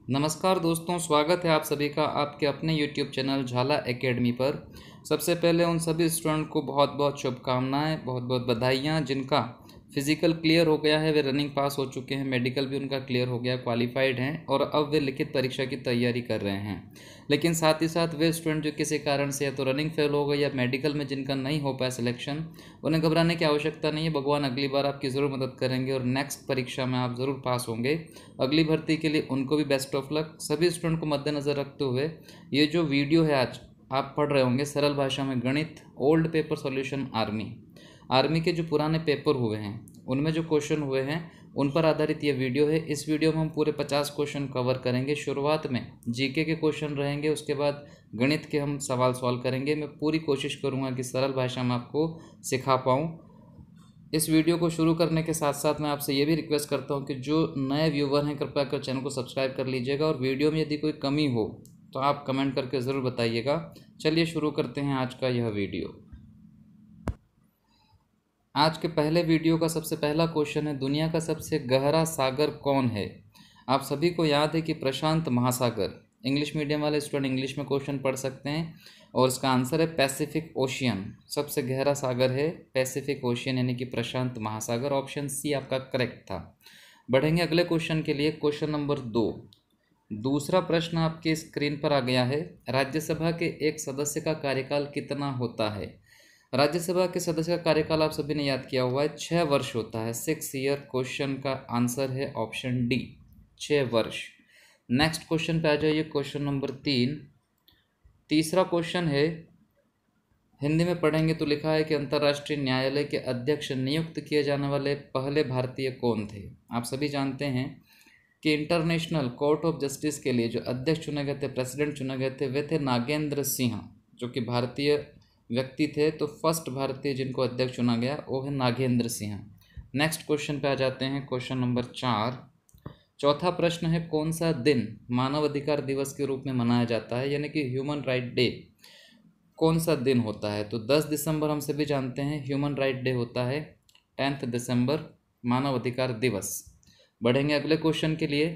नमस्कार दोस्तों, स्वागत है आप सभी का आपके अपने YouTube चैनल झाला एकेडमी पर। सबसे पहले उन सभी स्टूडेंट को बहुत बहुत शुभकामनाएं, बहुत बहुत बधाइयां जिनका फिज़िकल क्लियर हो गया है, वे रनिंग पास हो चुके हैं, मेडिकल भी उनका क्लियर हो गया, क्वालिफाइड हैं और अब वे लिखित परीक्षा की तैयारी कर रहे हैं। लेकिन साथ ही साथ वे स्टूडेंट जो किसी कारण से या तो रनिंग फेल हो गए या मेडिकल में जिनका नहीं हो पाया सिलेक्शन, उन्हें घबराने की आवश्यकता नहीं है। भगवान अगली बार आपकी ज़रूर मदद करेंगे और नेक्स्ट परीक्षा में आप ज़रूर पास होंगे। अगली भर्ती के लिए उनको भी बेस्ट ऑफ लक। सभी स्टूडेंट को मद्देनज़र रखते हुए ये जो वीडियो है आज आप पढ़ रहे होंगे सरल भाषा में गणित ओल्ड पेपर सॉल्यूशन आर्मी के जो पुराने पेपर हुए हैं उनमें जो क्वेश्चन हुए हैं उन पर आधारित ये वीडियो है। इस वीडियो में हम पूरे 50 क्वेश्चन कवर करेंगे। शुरुआत में जीके के क्वेश्चन रहेंगे, उसके बाद गणित के हम सवाल सॉल्व करेंगे। मैं पूरी कोशिश करूँगा कि सरल भाषा में आपको सिखा पाऊँ। इस वीडियो को शुरू करने के साथ साथ मैं आपसे ये भी रिक्वेस्ट करता हूँ कि जो नए व्यूवर हैं कृपया कर चैनल को सब्सक्राइब कर लीजिएगा और वीडियो में यदि कोई कमी हो तो आप कमेंट करके ज़रूर बताइएगा। चलिए शुरू करते हैं आज का यह वीडियो। आज के पहले वीडियो का सबसे पहला क्वेश्चन है, दुनिया का सबसे गहरा सागर कौन है? आप सभी को याद है कि प्रशांत महासागर। इंग्लिश मीडियम वाले स्टूडेंट इंग्लिश में क्वेश्चन पढ़ सकते हैं और इसका आंसर है पैसिफिक ओशियन। सबसे गहरा सागर है पैसिफिक ओशियन यानी कि प्रशांत महासागर। ऑप्शन सी आपका करेक्ट था। बढ़ेंगे अगले क्वेश्चन के लिए। क्वेश्चन नंबर 2, दूसरा प्रश्न आपके स्क्रीन पर आ गया है। राज्यसभा के एक सदस्य का कार्यकाल कितना होता है? राज्यसभा के सदस्य का कार्यकाल आप सभी ने याद किया हुआ है, 6 वर्ष होता है, 6 ईयर। क्वेश्चन का आंसर है ऑप्शन डी, 6 वर्ष। नेक्स्ट क्वेश्चन पे आ जाइए। क्वेश्चन नंबर 3, तीसरा क्वेश्चन है, हिंदी में पढ़ेंगे तो लिखा है कि अंतर्राष्ट्रीय न्यायालय के अध्यक्ष नियुक्त किए जाने वाले पहले भारतीय कौन थे? आप सभी जानते हैं कि इंटरनेशनल कोर्ट ऑफ जस्टिस के लिए जो अध्यक्ष चुने गए थे, प्रेसिडेंट चुने गए थे, वे थे नागेंद्र सिंह, जो कि भारतीय व्यक्ति थे। तो फर्स्ट भारतीय जिनको अध्यक्ष चुना गया वो है नागेंद्र सिंह। नेक्स्ट क्वेश्चन पे आ जाते हैं। क्वेश्चन नंबर 4, चौथा प्रश्न है, कौन सा दिन मानव अधिकार दिवस के रूप में मनाया जाता है, यानी कि ह्यूमन राइट डे कौन सा दिन होता है? तो 10 दिसंबर हम सभी जानते हैं ह्यूमन राइट डे होता है, 10 दिसंबर मानव अधिकार दिवस। बढ़ेंगे अगले क्वेश्चन के लिए।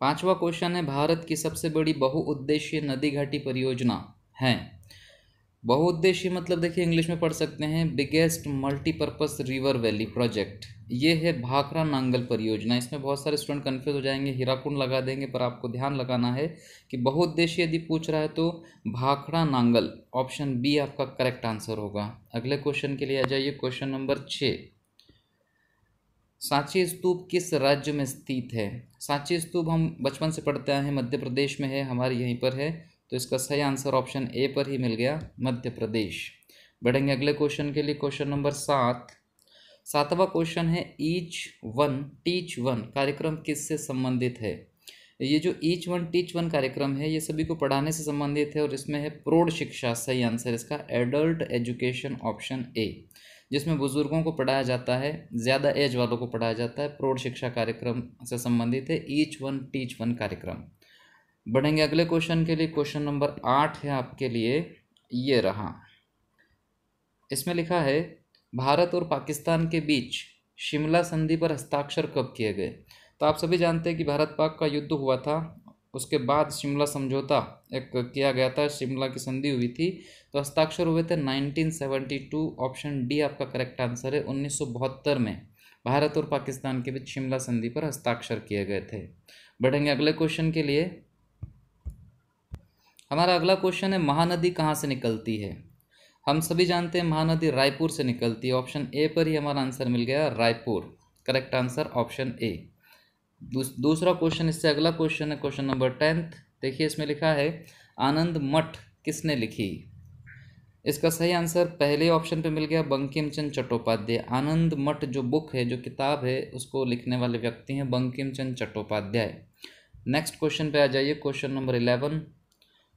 पांचवा क्वेश्चन है, भारत की सबसे बड़ी बहुउद्देशीय नदी घाटी परियोजना है। बहुउद्देशीय मतलब देखिए इंग्लिश में पढ़ सकते हैं biggest multipurpose river valley project. ये है भाखड़ा नांगल परियोजना। इसमें बहुत सारे स्टूडेंट कन्फ्यूज हो जाएंगे, हीराकुंड लगा देंगे, पर आपको ध्यान लगाना है कि बहुउद्देशीय यदि पूछ रहा है तो भाखड़ा नांगल, ऑप्शन बी आपका करेक्ट आंसर होगा। अगले क्वेश्चन के लिए आ जाइए। क्वेश्चन नंबर 6, सांची स्तूप किस राज्य में स्थित है? सांची स्तूप हम बचपन से पढ़ते आए हैं, मध्य प्रदेश में है, हमारे यहीं पर है। तो इसका सही आंसर ऑप्शन ए पर ही मिल गया, मध्य प्रदेश। बढ़ेंगे अगले क्वेश्चन के लिए। क्वेश्चन नंबर 7, सातवां क्वेश्चन है, ईच वन टीच वन कार्यक्रम किससे संबंधित है? ये जो ईच वन टीच वन कार्यक्रम है ये सभी को पढ़ाने से संबंधित है और इसमें है प्रौढ़ शिक्षा। सही आंसर इसका एडल्ट एजुकेशन, ऑप्शन ए, जिसमें बुजुर्गों को पढ़ाया जाता है, ज़्यादा एज वालों को पढ़ाया जाता है। प्रौढ़ शिक्षा कार्यक्रम से संबंधित है ईच वन टीच वन कार्यक्रम। बढ़ेंगे अगले क्वेश्चन के लिए। क्वेश्चन नंबर 8 है आपके लिए, ये रहा। इसमें लिखा है, भारत और पाकिस्तान के बीच शिमला संधि पर हस्ताक्षर कब किए गए? तो आप सभी जानते हैं कि भारत पाक का युद्ध हुआ था, उसके बाद शिमला समझौता एक किया गया था, शिमला की संधि हुई थी। तो हस्ताक्षर हुए थे 1972, ऑप्शन डी आपका करेक्ट आंसर है। 1972 में भारत और पाकिस्तान के बीच शिमला संधि पर हस्ताक्षर किए गए थे। बढ़ेंगे अगले क्वेश्चन के लिए। हमारा अगला क्वेश्चन है, महानदी कहाँ से निकलती है? हम सभी जानते हैं महानदी रायपुर से निकलती है। ऑप्शन ए पर ही हमारा आंसर मिल गया, Raipur. Correct answer option A. दूसरा क्वेश्चन, इससे अगला क्वेश्चन है क्वेश्चन नंबर 10। देखिए इसमें लिखा है, आनंद मठ किसने लिखी? इसका सही आंसर पहले ऑप्शन पे मिल गया, बंकिम चंद्र चट्टोपाध्याय। आनंद मठ जो बुक है, जो किताब है, उसको लिखने वाले व्यक्ति हैं बंकिम चंद्र चट्टोपाध्याय। नेक्स्ट क्वेश्चन पे आ जाइए। क्वेश्चन नंबर 11,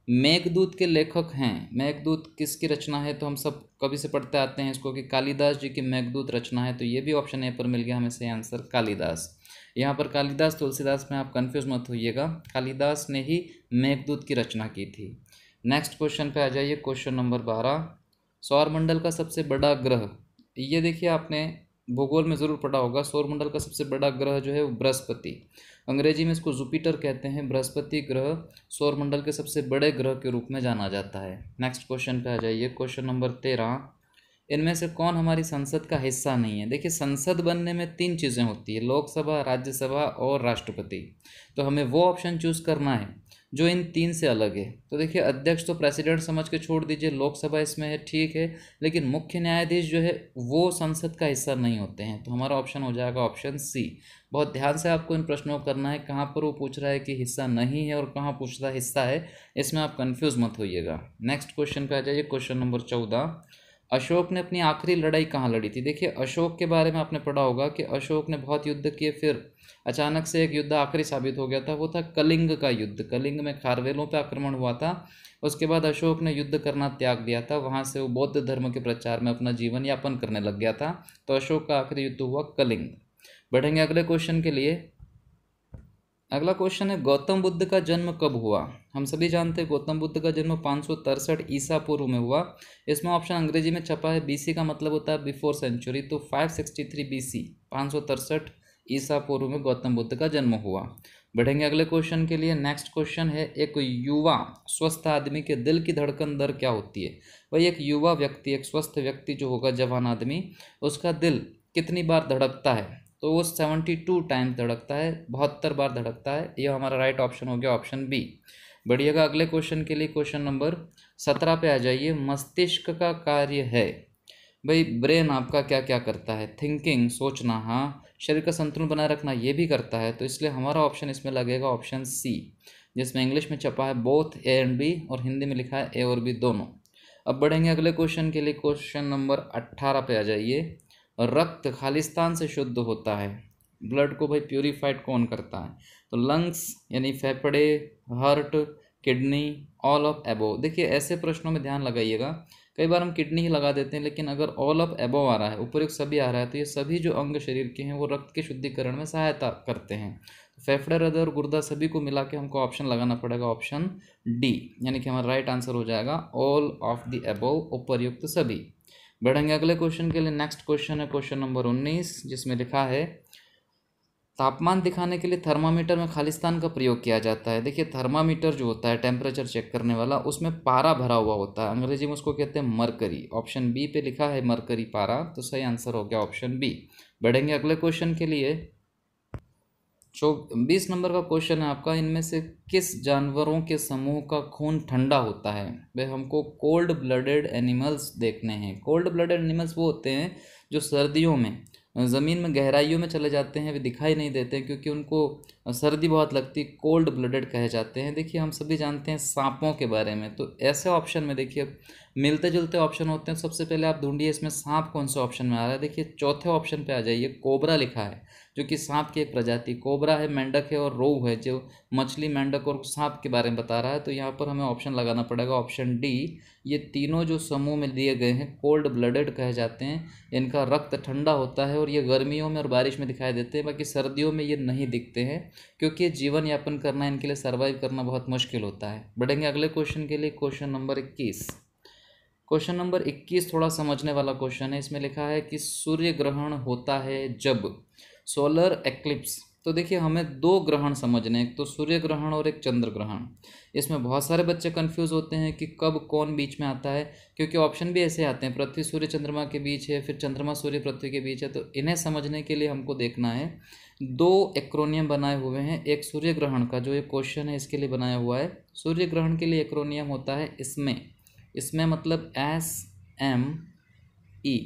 मेघदूत के लेखक हैं। मेघदूत किसकी रचना है? तो हम सब कभी से पढ़ते आते हैं इसको कि कालिदास जी की मेघदूत रचना है। तो ये भी ऑप्शन ए पर मिल गया हमें सही आंसर, कालिदास। यहाँ पर कालिदास तुलसीदास में आप कंफ्यूज मत होइएगा, कालिदास ने ही मेघदूत की रचना की थी। नेक्स्ट क्वेश्चन पे आ जाइए। क्वेश्चन नंबर 12, सौरमंडल का सबसे बड़ा ग्रह। ये देखिए आपने भूगोल में ज़रूर पढ़ा होगा, सौरमंडल का सबसे बड़ा ग्रह जो है वो बृहस्पति, अंग्रेजी में इसको जुपिटर कहते हैं। बृहस्पति ग्रह सौरमंडल के सबसे बड़े ग्रह के रूप में जाना जाता है। नेक्स्ट क्वेश्चन पे आ जाइए, क्वेश्चन नंबर 13। इनमें से कौन हमारी संसद का हिस्सा नहीं है? देखिए, संसद बनने में 3 चीज़ें होती है, लोकसभा, राज्यसभा और राष्ट्रपति। तो हमें वो ऑप्शन चूज़ करना है जो इन 3 से अलग है। तो देखिए, अध्यक्ष तो प्रेसिडेंट समझ के छोड़ दीजिए, लोकसभा इसमें है, ठीक है, लेकिन मुख्य न्यायाधीश जो है वो संसद का हिस्सा नहीं होते हैं। तो हमारा ऑप्शन हो जाएगा ऑप्शन सी। बहुत ध्यान से आपको इन प्रश्नों को करना है, कहाँ पर वो पूछ रहा है कि हिस्सा नहीं है और कहाँ पूछ रहा है हिस्सा है, इसमें आप कन्फ्यूज़ मत होइएगा। नेक्स्ट क्वेश्चन पे आ जाइए, क्वेश्चन नंबर 14। अशोक ने अपनी आखिरी लड़ाई कहाँ लड़ी थी? देखिए, अशोक के बारे में आपने पढ़ा होगा कि अशोक ने बहुत युद्ध किए, फिर अचानक से एक युद्ध आखिरी साबित हो गया था, वो था कलिंग का युद्ध। कलिंग में खारवेलों पर आक्रमण हुआ था। उसके बाद अशोक ने युद्ध करना त्याग दिया था, वहाँ से वो बौद्ध धर्म के प्रचार में अपना जीवन यापन करने लग गया था। तो अशोक का आखिरी युद्ध हुआ कलिंग। बढ़ेंगे अगले क्वेश्चन के लिए। अगला क्वेश्चन है, गौतम बुद्ध का जन्म कब हुआ? हम सभी जानते हैं गौतम बुद्ध का जन्म 563 ईसा पूर्व में हुआ। इसमें ऑप्शन अंग्रेजी में छपा है, बीसी का मतलब होता है बिफोर सेंचुरी, तो 563 बीसी, 563 ईसा पूर्व में गौतम बुद्ध का जन्म हुआ। बढ़ेंगे अगले क्वेश्चन के लिए। नेक्स्ट क्वेश्चन है, एक युवा स्वस्थ आदमी के दिल की धड़कन दर क्या होती है? भाई, एक युवा व्यक्ति, एक स्वस्थ व्यक्ति जो होगा, जवान आदमी, उसका दिल कितनी बार धड़कता है? तो वो 72 टाइम धड़कता है, 72 बार धड़कता है। यह हमारा राइट ऑप्शन हो गया, ऑप्शन बी। बढ़िएगा अगले क्वेश्चन के लिए, क्वेश्चन नंबर 17 पे आ जाइए। मस्तिष्क का कार्य है, भाई ब्रेन आपका क्या क्या करता है? थिंकिंग, सोचना, हाँ, शरीर का संतुलन बनाए रखना, ये भी करता है। तो इसलिए हमारा ऑप्शन इसमें लगेगा ऑप्शन सी, जिसमें इंग्लिश में छपा है बोथ ए एंड बी और हिंदी में लिखा है ए और बी दोनों। अब बढ़ेंगे अगले क्वेश्चन के लिए, क्वेश्चन नंबर 18 पे आ जाइए। रक्त खालिस्तान से शुद्ध होता है, ब्लड को भाई प्यूरिफाइड कौन करता है? तो लंग्स यानी फेफड़े, heart, kidney, all of above. देखिए, ऐसे प्रश्नों में ध्यान लगाइएगा, कई बार हम किडनी ही लगा देते हैं, लेकिन अगर ऑल ऑफ एबोव आ रहा है, उपयुक्त सभी आ रहा है, तो ये सभी जो अंग शरीर के हैं वो रक्त के शुद्धिकरण में सहायता करते हैं। तो फेफड़े, हृदय और गुर्दा सभी को मिला के हमको ऑप्शन लगाना पड़ेगा ऑप्शन डी, यानी कि हमारा राइट आंसर हो जाएगा ऑल ऑफ द एबोव, उपयुक्त सभी। बढ़ेंगे अगले क्वेश्चन के लिए। नेक्स्ट क्वेश्चन है क्वेश्चन नंबर 19, जिसमें लिखा है, तापमान दिखाने के लिए थर्मामीटर में खालिस्तान का प्रयोग किया जाता है। देखिए, थर्मामीटर जो होता है टेम्परेचर चेक करने वाला, उसमें पारा भरा हुआ होता है, अंग्रेजी में उसको कहते हैं मरकरी। ऑप्शन बी पे लिखा है मरकरी पारा, तो सही आंसर हो गया ऑप्शन बी। बढ़ेंगे अगले क्वेश्चन के लिए। 20 नंबर का क्वेश्चन है आपका, इनमें से किस जानवरों के समूह का खून ठंडा होता है? भाई, हमको कोल्ड ब्लडेड एनिमल्स देखने हैं। कोल्ड ब्लडेड एनिमल्स वो होते हैं जो सर्दियों में ज़मीन में गहराइयों में चले जाते हैं, वे दिखाई नहीं देते हैं क्योंकि उनको सर्दी बहुत लगती, कोल्ड ब्लडेड कहे जाते हैं। देखिए, हम सभी जानते हैं सांपों के बारे में, तो ऐसे ऑप्शन में देखिए मिलते जुलते ऑप्शन होते हैं। सबसे पहले आप ढूंढिए इसमें सांप कौन से ऑप्शन में आ रहा है। देखिए, चौथे ऑप्शन पे आ जाइए, कोबरा लिखा है, जो कि सांप की एक प्रजाति, कोबरा है, मेंढक है और रोहू है, जो मछली, मेंढक और सांप के बारे में बता रहा है। तो यहाँ पर हमें ऑप्शन लगाना पड़ेगा ऑप्शन डी। ये तीनों जो समूह में दिए गए हैं कोल्ड ब्लडेड कहे जाते हैं, इनका रक्त ठंडा होता है और ये गर्मियों में और बारिश में दिखाई देते हैं, बाकी सर्दियों में ये नहीं दिखते हैं क्योंकि जीवन यापन करना, इनके लिए सर्वाइव करना बहुत मुश्किल होता है। बढ़ेंगे अगले क्वेश्चन के लिए, क्वेश्चन नंबर 21। क्वेश्चन नंबर 21 थोड़ा समझने वाला क्वेश्चन है। इसमें लिखा है कि सूर्य ग्रहण होता है जब, सोलर एक्लिप्स। तो देखिए, हमें 2 ग्रहण समझने, एक तो सूर्य ग्रहण और एक चंद्र ग्रहण। इसमें बहुत सारे बच्चे कंफ्यूज होते हैं कि कब कौन बीच में आता है, क्योंकि ऑप्शन भी ऐसे आते हैं, पृथ्वी सूर्य चंद्रमा के बीच है, फिर चंद्रमा सूर्य पृथ्वी के बीच है। तो इन्हें समझने के लिए हमको देखना है, 2 एक्रोनियम बनाए हुए हैं। एक सूर्य ग्रहण का जो ये क्वेश्चन है इसके लिए बनाया हुआ है, सूर्य ग्रहण के लिए एक्रोनियम होता है इसमें मतलब SME।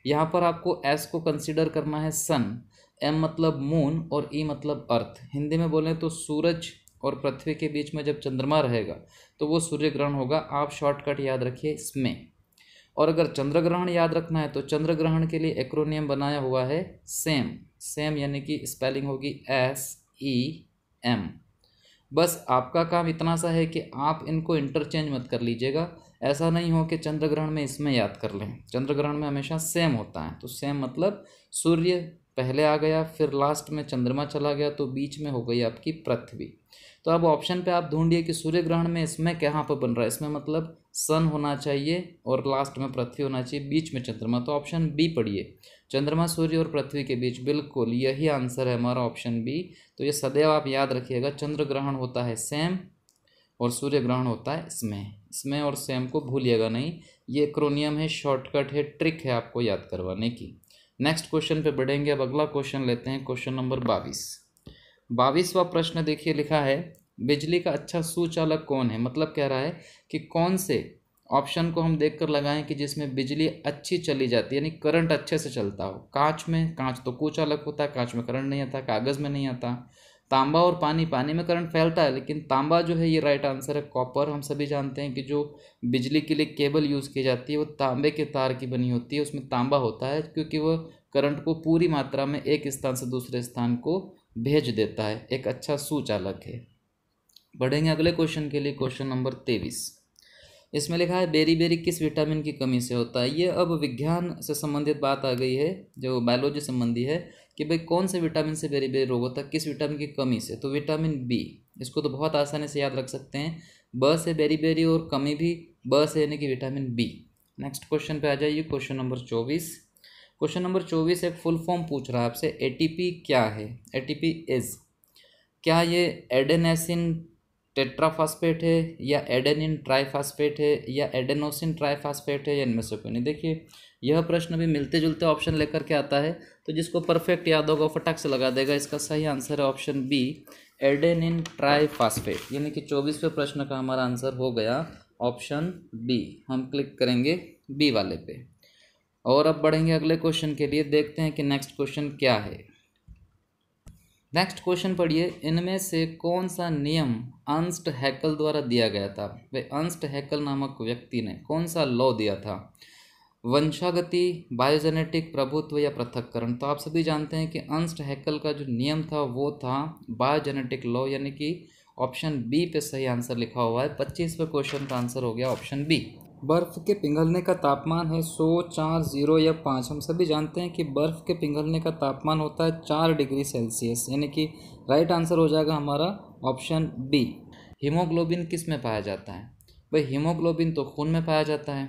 यहाँ पर आपको S को कंसिडर करना है सन, M मतलब मून और E मतलब अर्थ। हिंदी में बोलें तो सूरज और पृथ्वी के बीच में जब चंद्रमा रहेगा तो वो सूर्य ग्रहण होगा। आप शॉर्टकट याद रखिए इसमें। और अगर चंद्र ग्रहण याद रखना है तो चंद्र ग्रहण के लिए एक्रोनियम बनाया हुआ है सेम, यानी कि स्पेलिंग होगी SEM। बस आपका काम इतना सा है कि आप इनको इंटरचेंज मत कर लीजिएगा। ऐसा नहीं हो कि चंद्र ग्रहण में इसमें याद कर लें, चंद्र ग्रहण में हमेशा सेम होता है। तो सेम मतलब सूर्य पहले आ गया, फिर लास्ट में चंद्रमा चला गया, तो बीच में हो गई आपकी पृथ्वी। तो अब ऑप्शन पे आप ढूंढिए कि सूर्य ग्रहण में इसमें कहाँ पर बन रहा है। इसमें मतलब सन होना चाहिए और लास्ट में पृथ्वी होना चाहिए, बीच में चंद्रमा। तो ऑप्शन बी पढ़िए, चंद्रमा सूर्य और पृथ्वी के बीच, बिल्कुल यही आंसर है हमारा ऑप्शन बी। तो ये सदैव आप याद रखिएगा, चंद्र ग्रहण होता है सेम और सूर्य ग्रहण होता है इसमें। इसमें और सेम को भूलिएगा नहीं, ये एक्रोनियम है, शॉर्टकट है, ट्रिक है आपको याद करवाने की। नेक्स्ट क्वेश्चन पे बढ़ेंगे। अब अगला क्वेश्चन लेते हैं, क्वेश्चन नंबर 22। 22वां प्रश्न देखिए, लिखा है बिजली का अच्छा सुचालक कौन है। मतलब कह रहा है कि कौन से ऑप्शन को हम देखकर लगाएं कि जिसमें बिजली अच्छी चली जाती है, यानी करंट अच्छे से चलता हो। कांच में, कांच तो कुचालक होता है, कांच में करंट नहीं आता, कागज़ में नहीं आता। तांबा और पानी, पानी में करंट फैलता है लेकिन तांबा जो है ये राइट आंसर है। कॉपर, हम सभी जानते हैं कि जो बिजली के लिए केबल यूज़ की जाती है वो तांबे के तार की बनी होती है, उसमें तांबा होता है क्योंकि वह करंट को पूरी मात्रा में एक स्थान से दूसरे स्थान को भेज देता है, एक अच्छा सुचालक है। बढ़ेंगे अगले क्वेश्चन के लिए, क्वेश्चन नंबर 23। इसमें लिखा है बेरी बेरी किस विटामिन की कमी से होता है। ये अब विज्ञान से संबंधित बात आ गई है, जो बायोलॉजी संबंधी है कि भाई कौन से विटामिन से बेरी बेरी रोग होता है, किस विटामिन की कमी से। तो विटामिन बी, इसको तो बहुत आसानी से याद रख सकते हैं, ब से बेरी बेरी और कमी भी ब से, यानी कि विटामिन बी। नेक्स्ट क्वेश्चन पे आ जाइए, क्वेश्चन नंबर 24। क्वेश्चन नंबर 24 एक फुल फॉर्म पूछ रहा है आपसे, एटीपी क्या है। एटीपी इज, क्या ये एडेनेसिन टेट्राफास्फेट है या एडेनिन ट्राइफास्फेट है या एडेनोसिन ट्राइफास्फेट है या इनमें से कोई नहीं। देखिए यह प्रश्न भी मिलते जुलते ऑप्शन लेकर के आता है, तो जिसको परफेक्ट याद होगा फटाक से लगा देगा। इसका सही आंसर है ऑप्शन बी, एडेनिन ट्राइफास्फेट, यानी कि 24वें प्रश्न का हमारा आंसर हो गया ऑप्शन बी। हम क्लिक करेंगे बी वाले पे और अब बढ़ेंगे अगले क्वेश्चन के लिए। देखते हैं कि नेक्स्ट क्वेश्चन क्या है। नेक्स्ट क्वेश्चन पढ़िए, इनमें से कौन सा नियम अर्नस्ट हैकल द्वारा दिया गया था। वे अर्नस्ट हैकल नामक व्यक्ति ने कौन सा लॉ दिया था। वंशागति, बायोजेनेटिक, प्रभुत्व या पृथक्करण। तो आप सभी जानते हैं कि अर्नस्ट हैकल का जो नियम था वो था बायोजेनेटिक लॉ, यानी कि ऑप्शन बी पे सही आंसर लिखा हुआ है। 25वें क्वेश्चन का आंसर हो गया ऑप्शन बी। बर्फ़ के पिघलने का तापमान है 100, 4, 0 या 5। हम सभी जानते हैं कि बर्फ़ के पिघलने का तापमान होता है 4 डिग्री सेल्सियस, यानी कि राइट आंसर हो जाएगा हमारा ऑप्शन बी। हीमोग्लोबिन किस में पाया जाता है। भाई हीमोग्लोबिन तो खून में पाया जाता है।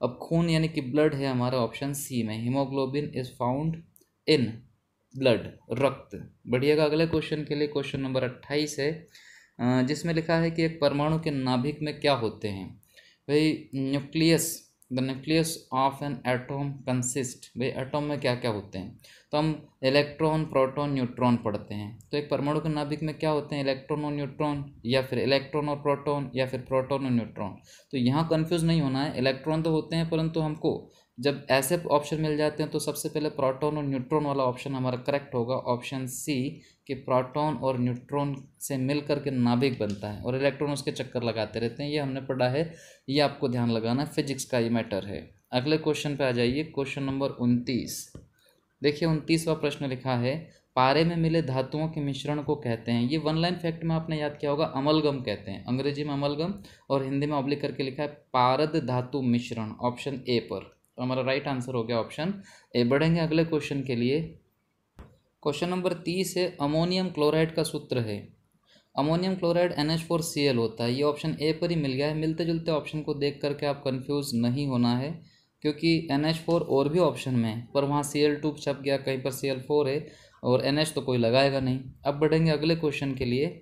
अब खून यानी कि ब्लड है हमारा ऑप्शन सी में, haemoglobin is found in blood, रक्त। बढ़िएगा अगले क्वेश्चन के लिए, क्वेश्चन नंबर 28 है, जिसमें लिखा है कि एक परमाणु के नाभिक में क्या होते हैं। भाई nucleus, the nucleus of an atom consist, भाई एटॉम में क्या क्या होते हैं। तो हम इलेक्ट्रॉन, प्रोटॉन, न्यूट्रॉन पढ़ते हैं। तो एक परमाणु के नाभिक में क्या होते हैं, इलेक्ट्रॉन और न्यूट्रॉन, या फिर इलेक्ट्रॉन और प्रोटॉन, या फिर प्रोटॉन और न्यूट्रॉन। तो यहाँ कंफ्यूज नहीं होना है, इलेक्ट्रॉन तो होते हैं परंतु हमको जब ऐसे ऑप्शन मिल जाते हैं तो सबसे पहले प्रोटॉन और न्यूट्रॉन वाला ऑप्शन हमारा करेक्ट होगा, ऑप्शन सी, कि प्रोटॉन और न्यूट्रॉन से मिलकर के नाभिक बनता है और इलेक्ट्रॉन उसके चक्कर लगाते रहते हैं। ये हमने पढ़ा है, ये आपको ध्यान लगाना है, फिजिक्स का ये मैटर है। अगले क्वेश्चन पे आ जाइए, क्वेश्चन नंबर 29। देखिए 29वां प्रश्न लिखा है, पारे में मिले धातुओं के मिश्रण को कहते हैं। ये वन लाइन फैक्ट में आपने याद किया होगा, अमलगम कहते हैं, अंग्रेजी में अमलगम और हिंदी में ऑब्लिक करके लिखा है पारद धातु मिश्रण, ऑप्शन ए पर। तो हमारा राइट आंसर हो गया ऑप्शन ए। बढ़ेंगे अगले क्वेश्चन के लिए, क्वेश्चन नंबर 30 है, अमोनियम क्लोराइड का सूत्र है। अमोनियम क्लोराइड NH4Cl होता है। ये ऑप्शन ए पर ही मिल गया है। मिलते जुलते ऑप्शन को देख करके आप कंफ्यूज नहीं होना है, क्योंकि NH4 और भी ऑप्शन में है पर वहाँ Cl2 छप गया, कहीं पर Cl4 है और NH तो कोई लगाएगा नहीं। अब बढ़ेंगे अगले क्वेश्चन के लिए।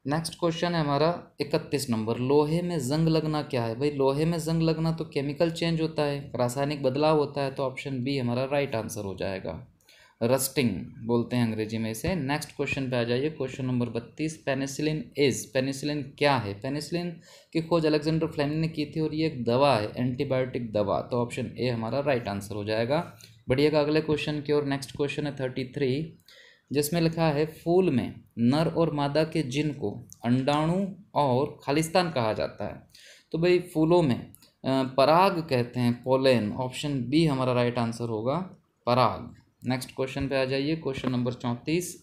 नेक्स्ट क्वेश्चन है हमारा 31 नंबर, लोहे में जंग लगना क्या है। भाई लोहे में जंग लगना तो केमिकल चेंज होता है, रासायनिक बदलाव होता है, तो ऑप्शन बी हमारा राइट आंसर हो जाएगा। रस्टिंग बोलते हैं अंग्रेजी में इसे। नेक्स्ट क्वेश्चन पे आ जाइए, question number 32, penicillin is, penicillin क्या है। पेनिसिलिन की खोज अलेक्जेंडर फ्लेमिंग ने की थी और ये एक दवा है, एंटीबायोटिक दवा, तो ऑप्शन ए हमारा राइट आंसर हो जाएगा। बढ़िएगा अगले क्वेश्चन की ओर। नेक्स्ट क्वेश्चन है 33, जिसमें लिखा है फूल में नर और मादा के जिन को अंडाणु और खालिस्तान कहा जाता है। तो भाई फूलों में पराग कहते हैं, पोलेन, ऑप्शन बी हमारा राइट आंसर होगा, पराग। नेक्स्ट क्वेश्चन पे आ जाइए, क्वेश्चन नंबर 34,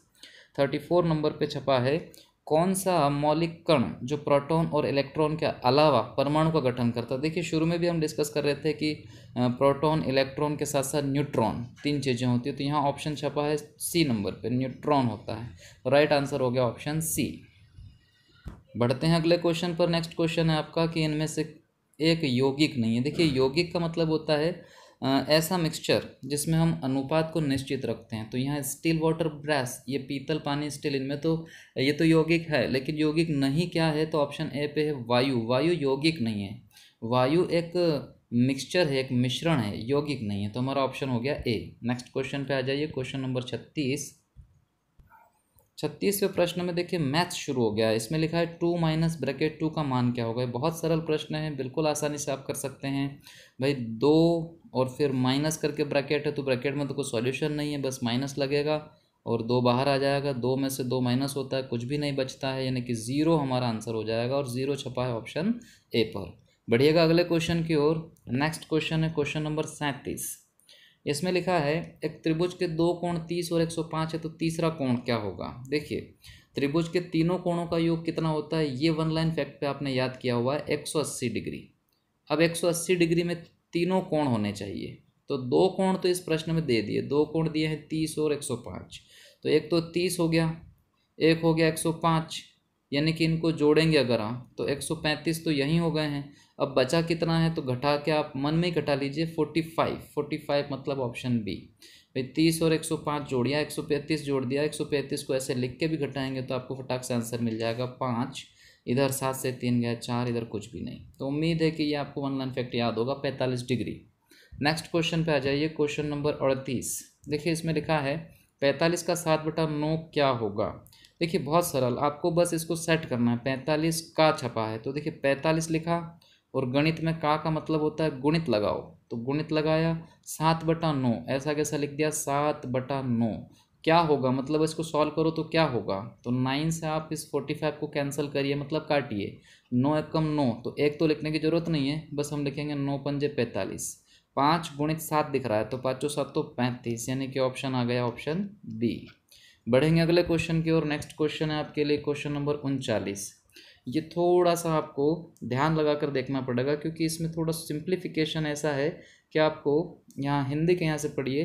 34 नंबर पे छपा है, कौन सा मौलिक कण जो प्रोटॉन और इलेक्ट्रॉन के अलावा परमाणु का गठन करता है। देखिए शुरू में भी हम डिस्कस कर रहे थे कि प्रोटॉन, इलेक्ट्रॉन के साथ साथ न्यूट्रॉन, 3 चीज़ें होती है। तो यहाँ ऑप्शन छपा है सी नंबर पे, न्यूट्रॉन होता है। राइट आंसर हो गया ऑप्शन सी। बढ़ते हैं अगले क्वेश्चन पर। नेक्स्ट क्वेश्चन है आपका कि इनमें से एक यौगिक नहीं है। देखिए यौगिक का मतलब होता है ऐसा मिक्सचर जिसमें हम अनुपात को निश्चित रखते हैं। तो यहाँ स्टील वाटर ब्रास, ये पीतल पानी स्टील, इनमें तो ये तो यौगिक है, लेकिन यौगिक नहीं क्या है, तो ऑप्शन ए पे है वायु। वायु यौगिक नहीं है, वायु एक मिक्सचर है, एक मिश्रण है, यौगिक नहीं है। तो हमारा ऑप्शन हो गया ए। नेक्स्ट क्वेश्चन पे आ जाइए, क्वेश्चन नंबर 36। 36वें प्रश्न में देखिए मैथ्स शुरू हो गया है। इसमें लिखा है 2 माइनस ब्रैकेट 2 का मान क्या होगा। बहुत सरल प्रश्न है, बिल्कुल आसानी से आप कर सकते हैं भाई। 2 और फिर माइनस करके ब्रैकेट है, तो ब्रैकेट में तो कोई सॉल्यूशन नहीं है, बस माइनस लगेगा और 2 बाहर आ जाएगा। 2 में से 2 माइनस होता है, कुछ भी नहीं बचता है, यानी कि 0 हमारा आंसर हो जाएगा। और 0 छपा है ऑप्शन ए पर। बढ़िएगा अगले क्वेश्चन की ओर। नेक्स्ट क्वेश्चन है क्वेश्चन नंबर 37। इसमें लिखा है एक त्रिभुज के 2 कोण 30 और 105 है, तो तीसरा कोण क्या होगा। देखिए त्रिभुज के तीनों कोणों का योग कितना होता है, ये वन लाइन फैक्ट पे आपने याद किया हुआ है, 180 डिग्री। अब 180 डिग्री में तीनों कोण होने चाहिए, तो 2 कोण तो इस प्रश्न में दे दिए, 2 कोण दिए हैं 30 और 105। तो एक तो 30 हो गया, एक हो गया 105, यानी कि इनको जोड़ेंगे अगर हम तो 135 तो यहीं हो गए हैं। अब बचा कितना है, तो घटा के आप मन में ही घटा लीजिए, 45 मतलब ऑप्शन बी। भाई 30 और 105 जोड़ दिया, 135 जोड़ दिया, 135 को ऐसे लिख के भी घटाएंगे तो आपको फटाक से आंसर मिल जाएगा 5। इधर 7 से 3 गया 4, इधर कुछ भी नहीं। तो उम्मीद है कि ये आपको वन लाइन फैक्ट याद होगा, 45 डिग्री। नेक्स्ट क्वेश्चन पे आ जाइए, क्वेश्चन नंबर 38। देखिए इसमें लिखा है 45 का 7/9 क्या होगा। देखिए बहुत सरल, आपको बस इसको सेट करना है। 45 का छपा है, तो देखिए 45 लिखा, और गणित में का मतलब होता है गुणित लगाओ, तो गुणित लगाया 7/9, ऐसा कैसा लिख दिया 7/9। क्या होगा, मतलब इसको सॉल्व करो तो क्या होगा, तो 9 से आप इस 45 को कैंसिल करिए, मतलब काटिए। 9 एकम 9, तो एक तो लिखने की जरूरत नहीं है, बस हम लिखेंगे 9 पंजे 45। 5 गुणित 7 दिख रहा है, तो 5 7 तो 35, यानी कि ऑप्शन आ गया ऑप्शन बी। बढ़ेंगे अगले क्वेश्चन की ओर। नेक्स्ट क्वेश्चन है आपके लिए क्वेश्चन नंबर 39। ये थोड़ा सा आपको ध्यान लगाकर देखना पड़ेगा, क्योंकि इसमें थोड़ा सिंप्लीफिकेशन ऐसा है कि आपको यहाँ हिंदी के यहाँ से पढ़िए।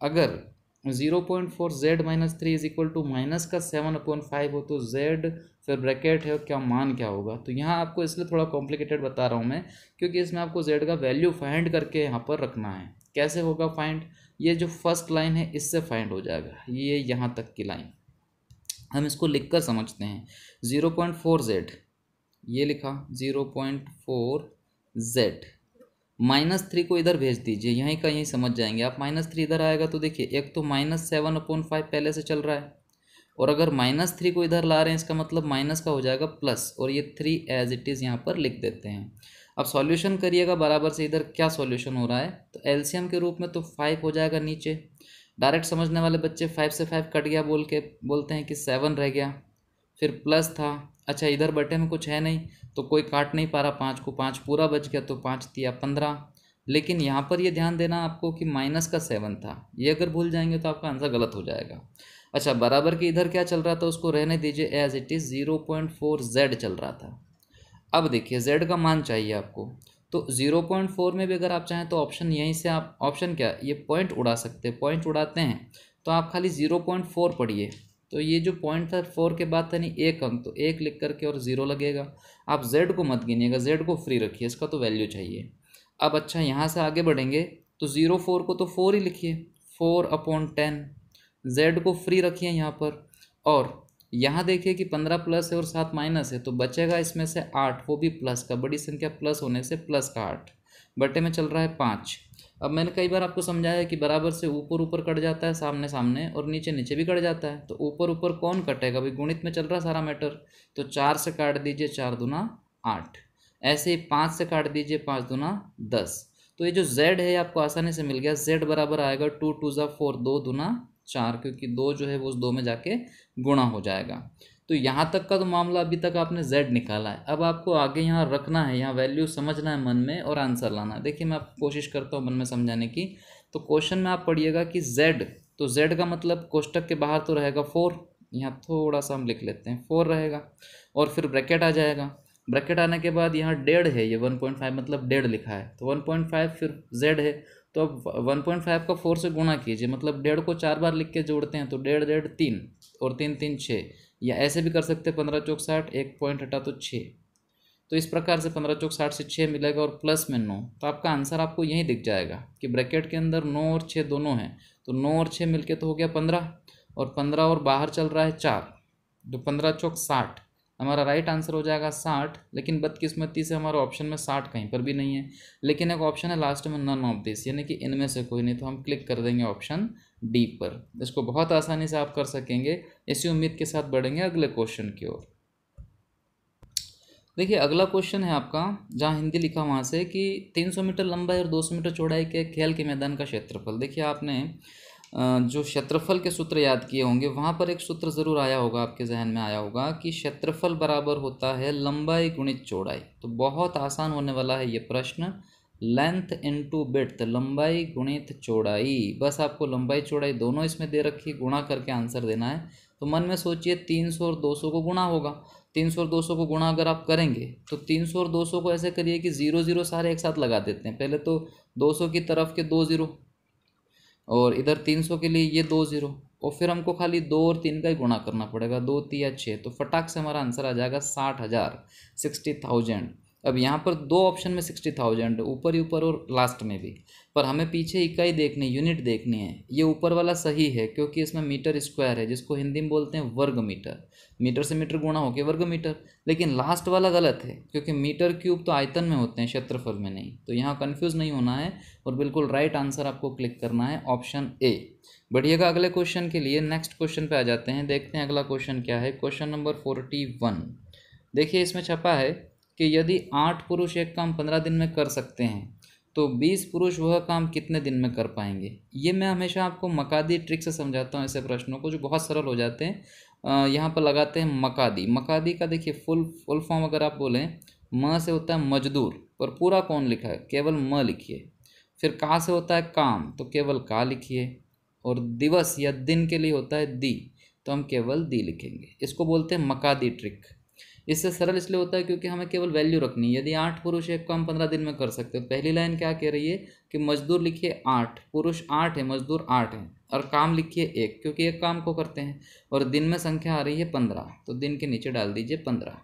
अगर 0.4 z-3 is equal to minus का 7/5 हो, तो z फिर ब्रैकेट है और क्या मान क्या होगा। तो यहाँ आपको इसलिए थोड़ा कॉम्प्लिकेटेड बता रहा हूँ मैं, क्योंकि इसमें आपको z का वैल्यू फाइंड करके यहाँ पर रखना है। कैसे होगा फाइंड, ये जो फर्स्ट लाइन है इससे फाइंड हो जाएगा, ये यहाँ तक की लाइन हम इसको लिखकर समझते हैं। 0.4z ये लिखा, 0.4z -3 को इधर भेज दीजिए, यहीं का यहीं समझ जाएंगे आप। -3 इधर आएगा तो देखिए एक तो -7/5 पहले से चल रहा है, और अगर -3 को इधर ला रहे हैं इसका मतलब माइनस का हो जाएगा प्लस, और ये 3 एज इट इज़ यहाँ पर लिख देते हैं। अब सॉल्यूशन करिएगा बराबर से, इधर क्या सॉल्यूशन हो रहा है, तो एलसीएम के रूप में तो 5 हो जाएगा नीचे। डायरेक्ट समझने वाले बच्चे 5 से 5 कट गया बोलते हैं कि 7 रह गया, फिर प्लस था। अच्छा इधर बटे में कुछ है नहीं, तो कोई काट नहीं पा रहा 5 को, 5 पूरा बच गया, तो 5 तिया 15। लेकिन यहाँ पर ये ध्यान देना आपको कि माइनस का 7 था, ये अगर भूल जाएंगे तो आपका आंसर गलत हो जाएगा। अच्छा बराबर के इधर क्या चल रहा था, उसको रहने दीजिए एज इट इज़, 0.4z चल रहा था। अब देखिए z का मान चाहिए आपको, तो 0.4 में भी अगर आप चाहें तो ऑप्शन यहीं से आप ऑप्शन क्या ये पॉइंट उड़ा सकते हैं, पॉइंट उड़ाते हैं तो आप खाली 0.4 पढ़िए। तो ये जो पॉइंट था 4 के बाद था नहीं 1 अंक, तो 1 लिख करके और 0 लगेगा। आप z को मत गिनिएगा, z को फ्री रखिए, इसका तो वैल्यू चाहिए। अब अच्छा यहाँ से आगे बढ़ेंगे तो 0.4 को तो 4 ही लिखिए, 4/10। z को फ्री रखिए यहाँ पर, और यहाँ देखिए कि 15 प्लस है और 7 माइनस है, तो बचेगा इसमें से 8, वो भी प्लस का, बड़ी संख्या प्लस होने से प्लस का 8, बटे में चल रहा है 5। अब मैंने कई बार आपको समझाया कि बराबर से ऊपर ऊपर कट जाता है सामने सामने, और नीचे नीचे भी कट जाता है। तो ऊपर ऊपर कौन कटेगा भाई, गुणित में चल रहा सारा मैटर, तो 4 से काट दीजिए, 4 दूना 8। ऐसे ही 5 से काट दीजिए, 5 दूना 10। तो ये जो z है आपको आसानी से मिल गया, z बराबर आएगा 2 2 ज़ा 4, 2 दूना 4, क्योंकि 2 जो है वो उस 2 में जाके गुणा हो जाएगा। तो यहाँ तक का तो मामला अभी तक आपने z निकाला है। अब आपको आगे यहाँ रखना है, यहाँ वैल्यू समझना है मन में और आंसर लाना है। देखिए मैं आपको कोशिश करता हूँ मन में समझाने की। तो क्वेश्चन में आप पढ़िएगा कि z, तो z का मतलब कोष्टक के बाहर तो रहेगा 4, यहाँ थोड़ा सा हम लिख लेते हैं 4 रहेगा, और फिर ब्रैकेट आ जाएगा। ब्रैकेट आने के बाद यहाँ 1.5 है, ये 1.5 मतलब 1.5 लिखा है, तो 1.5 फिर z है, तो अब 1.5 का 4 से गुणा कीजिए, मतलब 1.5 को 4 बार लिख के जोड़ते हैं, तो 1.5 1.5 3 और 3 3 6, या ऐसे भी कर सकते हैं 15 चौक 60, एक पॉइंट हटा तो 6। तो इस प्रकार से 15 चौक 60 से 6 मिलेगा और प्लस में 9, तो आपका आंसर आपको यहीं दिख जाएगा कि ब्रैकेट के अंदर 9 और 6 दोनों हैं, तो 9 और 6 मिलके तो हो गया 15, और 15 और बाहर चल रहा है 4, तो 15 चौक 60, हमारा राइट आंसर हो जाएगा 60। लेकिन बदकिस्मती से हमारे ऑप्शन में 60 कहीं पर भी नहीं है, लेकिन एक ऑप्शन है लास्ट में नन ऑफ दिस, यानी कि इनमें से कोई नहीं, तो हम क्लिक कर देंगे ऑप्शन डी पर। इसको बहुत आसानी से आप कर सकेंगे। इसी उम्मीद के साथ बढ़ेंगे अगले क्वेश्चन की ओर। देखिए अगला क्वेश्चन है आपका, जहाँ हिंदी लिखा वहाँ से कि 300 मीटर लंबाई और 200 मीटर चौड़ाई के खेल के मैदान का क्षेत्रफल। देखिए आपने जो क्षेत्रफल के सूत्र याद किए होंगे, वहाँ पर एक सूत्र ज़रूर आया होगा, आपके जहन में आया होगा कि क्षेत्रफल बराबर होता है लंबाई गुणित चौड़ाई। तो बहुत आसान होने वाला है ये प्रश्न, लेंथ इनटू विड्थ, लंबाई गुणित चौड़ाई। बस आपको लंबाई चौड़ाई दोनों इसमें दे रखी, गुणा करके आंसर देना है। तो मन में सोचिए 300 और 200 को गुणा होगा, 300 और 200 को गुणा अगर आप करेंगे तो 300 और 200 को ऐसे करिए कि 0 0 सारे एक साथ लगा देते हैं। पहले तो 200 की तरफ के 2 0, और इधर 300 के लिए ये 2 0, और फिर हमको खाली 2 और 3 का ही गुणा करना पड़ेगा, 2 3 6, तो फटाक से हमारा आंसर आ जाएगा 60,000, 60,000। अब यहाँ पर दो ऑप्शन में 60,000 ऊपर ही ऊपर और लास्ट में भी, पर हमें पीछे इकाई देखनी, यूनिट देखनी है। ये ऊपर वाला सही है क्योंकि इसमें मीटर स्क्वायर है, जिसको हिंदी में बोलते हैं वर्ग मीटर, मीटर से मीटर गुणा होके वर्ग मीटर। लेकिन लास्ट वाला गलत है क्योंकि मीटर क्यूब तो आयतन में होते हैं, क्षेत्रफल में नहीं। तो यहाँ कन्फ्यूज़ नहीं होना है और बिल्कुल राइट आंसर आपको क्लिक करना है, ऑप्शन ए। बढ़िएगा अगले क्वेश्चन के लिए। नेक्स्ट क्वेश्चन पे आ जाते हैं, देखते हैं अगला क्वेश्चन क्या है। Question number 41। देखिए इसमें छपा है कि यदि 8 पुरुष एक काम 15 दिन में कर सकते हैं तो 20 पुरुष वह काम कितने दिन में कर पाएंगे। ये मैं हमेशा आपको मकादी ट्रिक से समझाता हूँ ऐसे प्रश्नों को जो बहुत सरल हो जाते हैं। यहाँ पर लगाते हैं मकादी। मकादी का देखिए फुल फॉर्म अगर आप बोलें, म से होता है मजदूर, पर पूरा कौन लिखा है, केवल म लिखिए। फिर का से होता है काम, तो केवल का लिखिए। और दिवस या दिन के लिए होता है दी, तो हम केवल दी लिखेंगे। इसको बोलते हैं मकादी ट्रिक। इससे सरल इसलिए होता है क्योंकि हमें केवल वैल्यू रखनी है। यदि 8 पुरुष एक काम 15 दिन में कर सकते हो, पहली लाइन क्या कह रही है कि मजदूर लिखिए 8, पुरुष 8 है, मजदूर 8 है, और काम लिखिए 1 क्योंकि एक काम को करते हैं, और दिन में संख्या आ रही है 15, तो दिन के नीचे डाल दीजिए 15।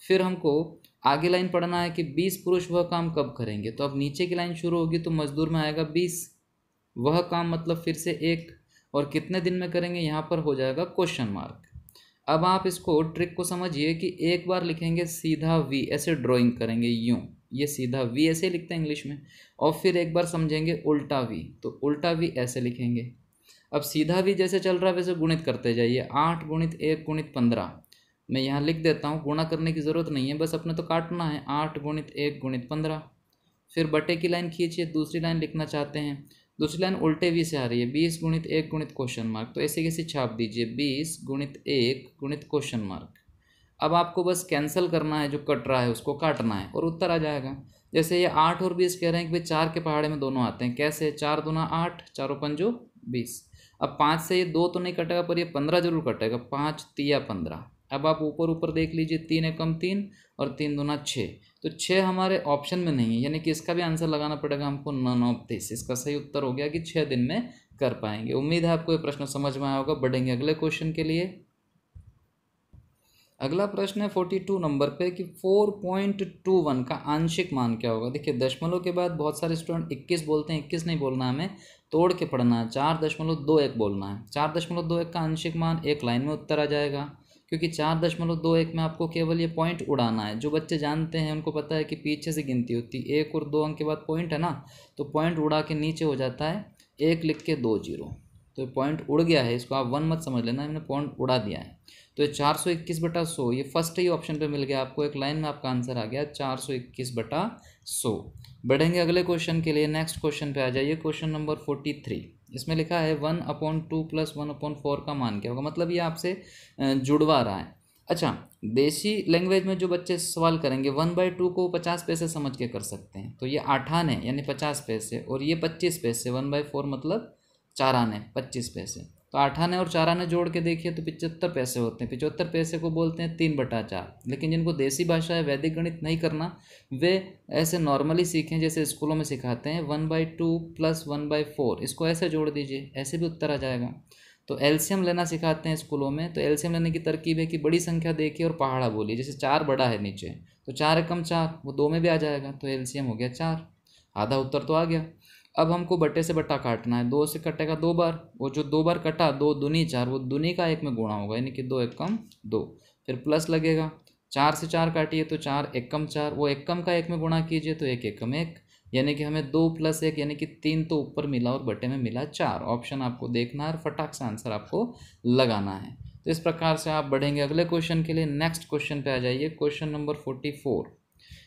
फिर हमको आगे लाइन पढ़ना है कि 20 पुरुष वह काम कब करेंगे। तो अब नीचे की लाइन शुरू होगी तो मजदूर में आएगा 20, वह काम मतलब फिर से 1, और कितने दिन में करेंगे यहाँ पर हो जाएगा क्वेश्चन मार्क। अब आप इसको ट्रिक को समझिए कि एक बार लिखेंगे सीधा वी, ऐसे ड्राइंग करेंगे यूं, ये सीधा वी ऐसे लिखते हैं इंग्लिश में, और फिर एक बार समझेंगे उल्टा वी, तो उल्टा वी ऐसे लिखेंगे। अब सीधा वी जैसे चल रहा है वैसे गुणित करते जाइए, 8 गुणित 1 गुणित 15। मैं यहाँ लिख देता हूँ, गुणा करने की ज़रूरत नहीं है, बस अपने तो काटना है, 8 गुणित 1 गुणित 15। फिर बटे की लाइन खींचिए, दूसरी लाइन लिखना चाहते हैं, दूसरी लाइन उल्टे वी से आ रही है, 20 गुणित 1 गुणित क्वेश्चन मार्क, तो ऐसे कैसे छाप दीजिए 20 गुणित 1 गुणित क्वेश्चन मार्क। अब आपको बस कैंसिल करना है, जो कट रहा है उसको काटना है और उत्तर आ जाएगा। जैसे ये 8 और 20 कह रहे हैं कि भाई 4 के पहाड़े में दोनों आते हैं, कैसे, 4 दूना 8, 4 पंजो 20। अब 5 से ये 2 तो नहीं कटेगा पर ये 15 जरूर कटेगा, 5 तिया 15। अब आप ऊपर ऊपर देख लीजिए, 3 एकम 3 और 3 दूना 6, तो 6 हमारे ऑप्शन में नहीं है, यानी कि इसका भी आंसर लगाना पड़ेगा हमको नन ऑफ दिस। इसका सही उत्तर हो गया कि 6 दिन में कर पाएंगे। उम्मीद है आपको ये प्रश्न समझ में आया होगा। बढ़ेंगे अगले क्वेश्चन के लिए। अगला प्रश्न है 42 नंबर पे कि 4.21 का आंशिक मान क्या होगा। देखिए दशमलव के बाद बहुत सारे स्टूडेंट 21 बोलते हैं, 21 नहीं बोलना, हमें तोड़ के पढ़ना है, 4.21 बोलना है। 4.21 का आंशिक मान एक लाइन में उत्तर आ जाएगा, क्योंकि 4.21 में आपको केवल ये पॉइंट उड़ाना है। जो बच्चे जानते हैं उनको पता है कि पीछे से गिनती होती है, 1 और 2 अंक के बाद पॉइंट है ना, तो पॉइंट उड़ा के नीचे हो जाता है 1 लिख के 2 0, तो पॉइंट उड़ गया है, इसको आप 1 मत समझ लेना, हमने पॉइंट उड़ा दिया है। तो ये 421/100, ये फर्स्ट ही ऑप्शन पे मिल गया आपको, एक लाइन में आपका आंसर आ गया 421/100। बढ़ेंगे अगले क्वेश्चन के लिए। नेक्स्ट क्वेश्चन पे आ जाइए, क्वेश्चन नंबर 43। इसमें लिखा है 1/2 + 1/4 का मान क्या होगा। मतलब ये आपसे जुड़वा रहा है। अच्छा, देसी लैंग्वेज में जो बच्चे सवाल करेंगे 1/2 को 50 पैसे समझ के कर सकते हैं, तो ये 8 आने यानी 50 पैसे, और ये 25 पैसे, 1/4 मतलब 4 आने 25 पैसे। तो 8 आने और 4 आने जोड़ के देखिए तो 75 पैसे होते हैं। 75 पैसे को बोलते हैं 3/4। लेकिन जिनको देसी भाषा है, वैदिक गणित नहीं करना, वे ऐसे नॉर्मली सीखें जैसे स्कूलों में सिखाते हैं, 1/2 + 1/4, इसको ऐसे जोड़ दीजिए, ऐसे भी उत्तर आ जाएगा। तो एलसीएम लेना सिखाते हैं स्कूलों में। तो एलसीएम लेने की तरकीब है कि बड़ी संख्या देखिए और पहाड़ा बोलिए। जैसे 4 बड़ा है नीचे, तो 4 एकम 4, वो 2 में भी आ जाएगा, तो एलसीएम हो गया 4। आधा उत्तर तो आ गया। अब हमको बटे से बटा काटना है। 2 से कटेगा 2 बार, वो जो 2 बार कटा, 2 दूनी 4, वो दूनी का 1 में गुणा होगा, यानी कि 2 एकम 2। फिर प्लस लगेगा, 4 से 4 काटिए तो 4 एकम 4, वो एकम का 1 में गुणा कीजिए तो 1 एकम 1, यानी कि हमें 2 + 1 यानी कि 3 तो ऊपर मिला और बटे में मिला 4। ऑप्शन आपको देखना है और फटाक से आंसर आपको लगाना है। तो इस प्रकार से आप बढ़ेंगे अगले क्वेश्चन के लिए। नेक्स्ट क्वेश्चन पे आ जाइए, क्वेश्चन नंबर 44।